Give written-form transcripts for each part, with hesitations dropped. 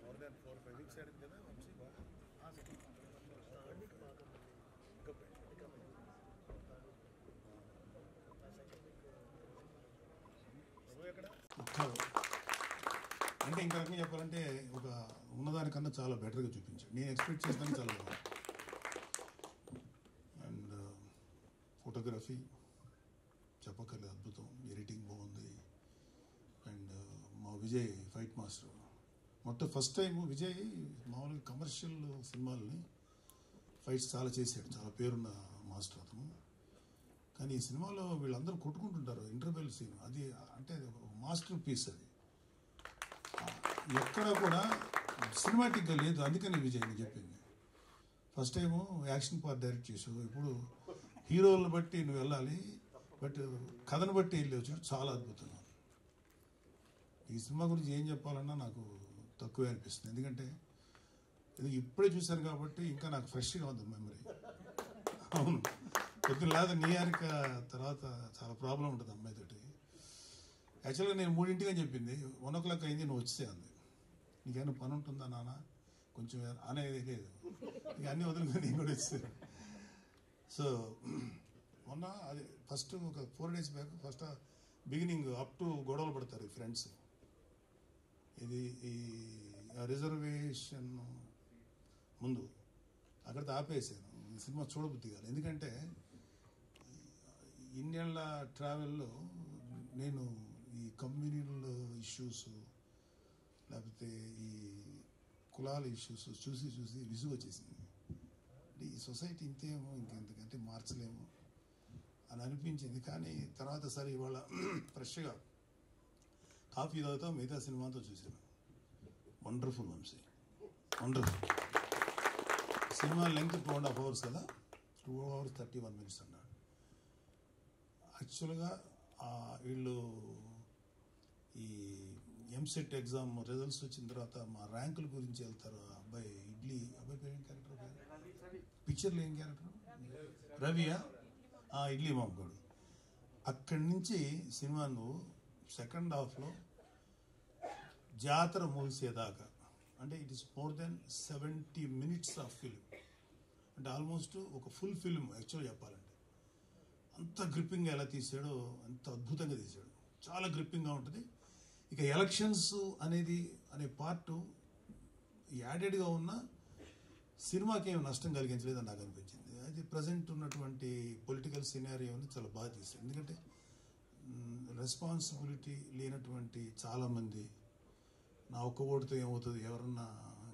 More than 4-5 weeks ఆడింది కదా వంశీ బాగా అంటే ఇంకా రకంగా చెప్పాలంటే ఒక ఉన్నదానికన్నా చాలా బెటర్గా చూపించాడు. నేను ఎక్స్పెక్ట్ చేస్తాను చాలా బాగుంది. అండ్ ఫోటోగ్రఫీ చెప్పక్కర్లేదు, అద్భుతం. ఎడిటింగ్ బాగుంది. అండ్ మా Vijay fight master first time Vijay మామూలుగా కమర్షియల్ సినిమాలని ఫైట్స్ చాలా చేశాడు, చాలా పేరున్న మాస్టర్ అతను. కానీ ఈ సినిమాలో వీళ్ళందరూ కొట్టుకుంటుంటారు ఇంటర్వెల్ సీన్, అది అంటే మాస్టర్ పీస్. అది ఎక్కడ కూడా సినిమాటిక్గా లేదు. అందుకని విజయ్ నేను చెప్పింది, first time action part direct చేసావు, ఇప్పుడు హీరోలను బట్టి నువ్వు వెళ్ళాలి, బట్ కథను బట్టి వెళ్ళేవచ్చు. చాలా అద్భుతంగా. ఈ సినిమా గురించి ఏం చెప్పాలన్నా నాకు తక్కువే అనిపిస్తుంది, ఎందుకంటే ఇది ఇప్పుడే చూశాను కాబట్టి ఇంకా నాకు ఫ్రెష్గా ఉంది మెమరీ. అవును, పొద్దున లేదా నీయారిక తర్వాత చాలా ప్రాబ్లం ఉంటుంది అమ్మాయితోటి. యాక్చువల్గా నేను 3 అని చెప్పింది, 1 o'clock అయింది, నువ్వు వచ్చే అంది. నీకేమైనా పని ఉంటుందా నాన్న కొంచెం అనేది లేదు, ఇక అన్నీ వదులుకొని నేను కూడా వచ్చాను. సో మొన్న అది ఫస్ట్ ఒక 4 days back first beginning up to గొడవలు పడతారు ఈ ఫ్రెండ్స్. ఇది ఈ రిజర్వేషన్ ముందు అక్కడితో ఆపేసాను, ఈ సినిమా చూడబుద్ధి కాదు. ఎందుకంటే ఇన్నేళ్ల ట్రావెల్లో నేను ఈ కమ్యూనల్ ఇష్యూస్ లేకపోతే ఈ కులాల ఇష్యూస్ చూసి చూసి విసుగు వచ్చేసింది. అంటే ఈ సొసైటీ ఇంతేమో, ఇంకెంతకంటే మార్చలేము అని అనిపించింది. కానీ తర్వాత సరే ఇవాళ ఫ్రెష్గా కాఫీ తాగుతా మిగతా సినిమాతో చూసాను. Wonderful Vamshi, wonderful. సినిమా లెంగ్త్ 2.5 hours కదా, 2 hours 31 minutes అన్నాడు. యాక్చువల్గా వీళ్ళు ఈ ఎంసెట్ ఎగ్జామ్ రిజల్ట్స్ వచ్చిన తర్వాత మా ర్యాంకుల గురించి వెళ్తారు. అబ్బాయి ఇడ్లీ, అబ్బాయి పేరు ఏం క్యారెక్టర్, పిక్చర్లో ఏం క్యారెక్టర్, రవియా, ఇడ్లీ మామగాడు. అక్కడి నుంచి సినిమా నువ్వు సెకండ్ హాఫ్లో జాతర ముగిసేదాకా, అంటే it is more than 70 minutes of film. అంటే ఆల్మోస్ట్ ఒక ఫుల్ ఫిల్మ్ యాక్చువల్గా చెప్పాలంటే. అంత గ్రిప్పింగ్గా ఎలా తీసాడో, అంత అద్భుతంగా తీసాడు, చాలా గ్రిప్పింగ్గా ఉంటుంది. ఇక ఎలక్షన్స్ అనే పార్టు యాడెడ్గా ఉన్న సినిమాకి ఏమి నష్టం కలిగించలేదని నాకు అనిపించింది. అది ప్రజెంట్ ఉన్నటువంటి పొలిటికల్ సినారియోని చాలా బాగా తీశాడు. ఎందుకంటే రెస్పాన్సిబిలిటీ లేనటువంటి చాలామంది నా ఒక్క ఓటుతో ఏమవుతుంది ఎవరన్నా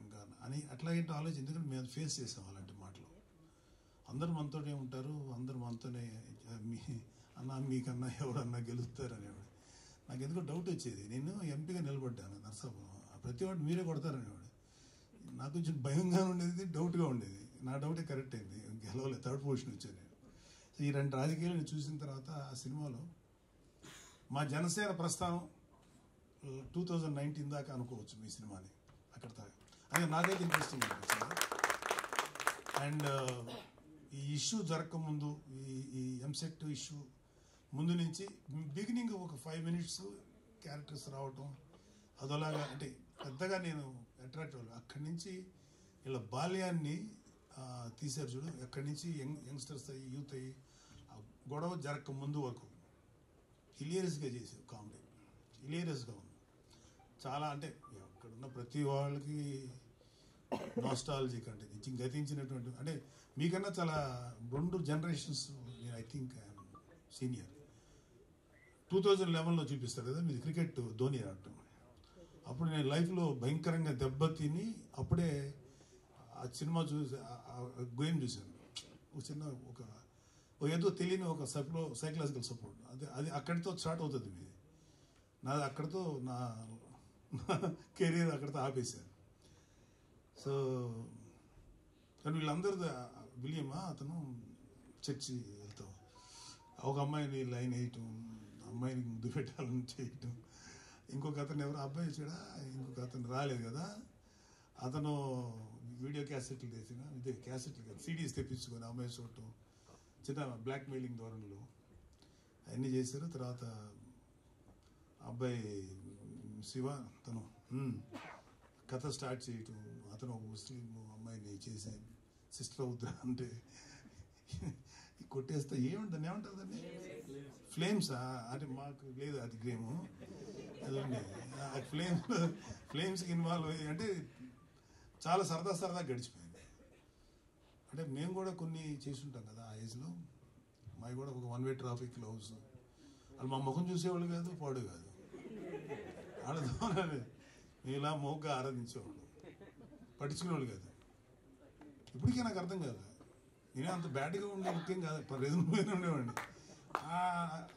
ఇంకా అని అట్లాగేంటో ఆలోచన. ఎందుకంటే మేము ఫేస్ చేసాం అలాంటి మాటలు. అందరూ మనతోనే ఉంటారు, అందరూ మనతోనే అన్నా మీకన్నా ఎవరన్నా గెలుస్తారు అనేవాడు. నాకు ఎందుకో డౌట్ వచ్చేది. నేను ఎంపీగా నిలబడ్డాను నర్సాపురం, ప్రతి వాడు మీరే కొడతారనేవాడు. నాకు కొంచెం భయంగా ఉండేది, డౌట్గా ఉండేది. నా డౌటే కరెక్ట్ అయింది, గెలవలేదు, 3rd పొజిషన్ వచ్చాను నేను. సో ఈ 2 రాజకీయాలను చూసిన తర్వాత ఆ సినిమాలో మా జనసేన ప్రస్థానం 2019 దాకా అనుకోవచ్చు మీ సినిమాని. అక్కడ దాకా అది నాకైతే ఇంట్రెస్టింగ్ అనిపించింది. అండ్ ఈ ఇష్యూ జరగకముందు, ఈ ఎంసెట్ ఇష్యూ ముందు నుంచి బిగినింగ్ ఒక 5 minutes క్యారెక్టర్స్ రావటం అదోలాగా, అంటే పెద్దగా నేను అట్రాక్ట్ అవ్వలేదు. అక్కడి నుంచి ఇలా బాల్యాన్ని తీశారు చూడు, అక్కడి నుంచి యంగ్స్టర్స్ అయ్యి యూత్ అయ్యి గొడవ జరగక ముందు వరకు హిలేరియస్గా చేసావు. కామెడీ హిలేరియస్గా ఉంది చాలా. అంటే అక్కడున్న ప్రతి వాళ్ళకి నాస్టాలజిక్, అంటే గతించినటువంటి, అంటే మీకన్నా చాలా 2 generations నేను ఐ థింక్ ఐఎమ్ సీనియర్. 2011లో చూపిస్తారు కదా మీది క్రికెట్ ధోని ఆడటం. అప్పుడు నేను లైఫ్లో భయంకరంగా దెబ్బతిని అప్పుడే ఆ సినిమా చూసి గేమ్ చూశాను. ఒక చిన్న ఏదో తెలియని ఒక సైకలాజికల్ సపోర్ట్, అది అక్కడితో స్టార్ట్ అవుతుంది మీది. నాది అక్కడితో నా కెరీర్ అక్కడితో ఆపేశాను. సో కానీ వీళ్ళందరూ విలియమా అతను చర్చి వెళ్తాం, ఒక అమ్మాయిని లైన్ వేయటం, అమ్మాయిని ముద్దు పెట్టాలని చేయటం, ఇంకొక అతను ఎవరు అబ్బాయి వచ్చాడా, ఇంకొక అతను రాలేదు కదా, అతను వీడియో క్యాసెట్లు తెచ్చిన క్యాసెట్లు కదా సిడీస్ తెప్పించుకొని అమ్మాయి చూడటం, చిన్న బ్లాక్ మెయిలింగ్ ధోరణిలో అవన్నీ చేశారు. తర్వాత అబ్బాయి శివ తను కథ స్టార్ట్ చేయటం, అతను ఒక ముస్లిం అమ్మాయిని చేసి సిస్టర్ అవుతున్నా అంటే కొట్టేస్తే ఏముంటుంది ఏమంటుందండి ఫ్లేమ్సా అంటే మాకు లేదు అది గేము అదండి ఫ్లేమ్స్కి ఇన్వాల్వ్ అయ్యి అంటే చాలా సరదా గడిచిపోయింది. అంటే మేము కూడా కొన్ని చేసుంటాం కదా ఆ ఏజ్లో. మావి కూడా ఒక వన్ వే ట్రాఫిక్ లవ్స్. వాళ్ళు మా ముఖం చూసేవాళ్ళు కాదు, పాడు కాదు. వాళ్ళతో మేము ఇలా మోగ్గా ఆరాధించేవాళ్ళు, పట్టించుకునేవాళ్ళు కాదు. ఇప్పటికీ నాకు అర్థం కాదు, నేనే అంత బ్యాడ్గా ఉండే ముఖ్యం కాదు, రెజుమేనే ఉండేవాడిని. ఆ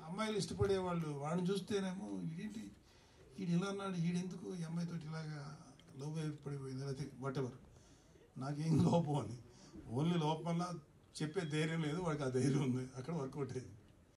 అమ్మాయిలు ఇష్టపడేవాళ్ళు, వాడిని చూస్తేనేమో ఏంటి వీడు ఇలా అన్నాడు, వీడెందుకు ఈ అమ్మాయితో ఇలాగా లవ్ పడిపోయింది అయితే వాట్ ఎవర్, నాకేం లోపం అని. ఓన్లీ లోపం వల్ల చెప్పే ధైర్యం లేదు, వాడికి ఆ ధైర్యం ఉంది, అక్కడ వర్కౌట్ అయింది.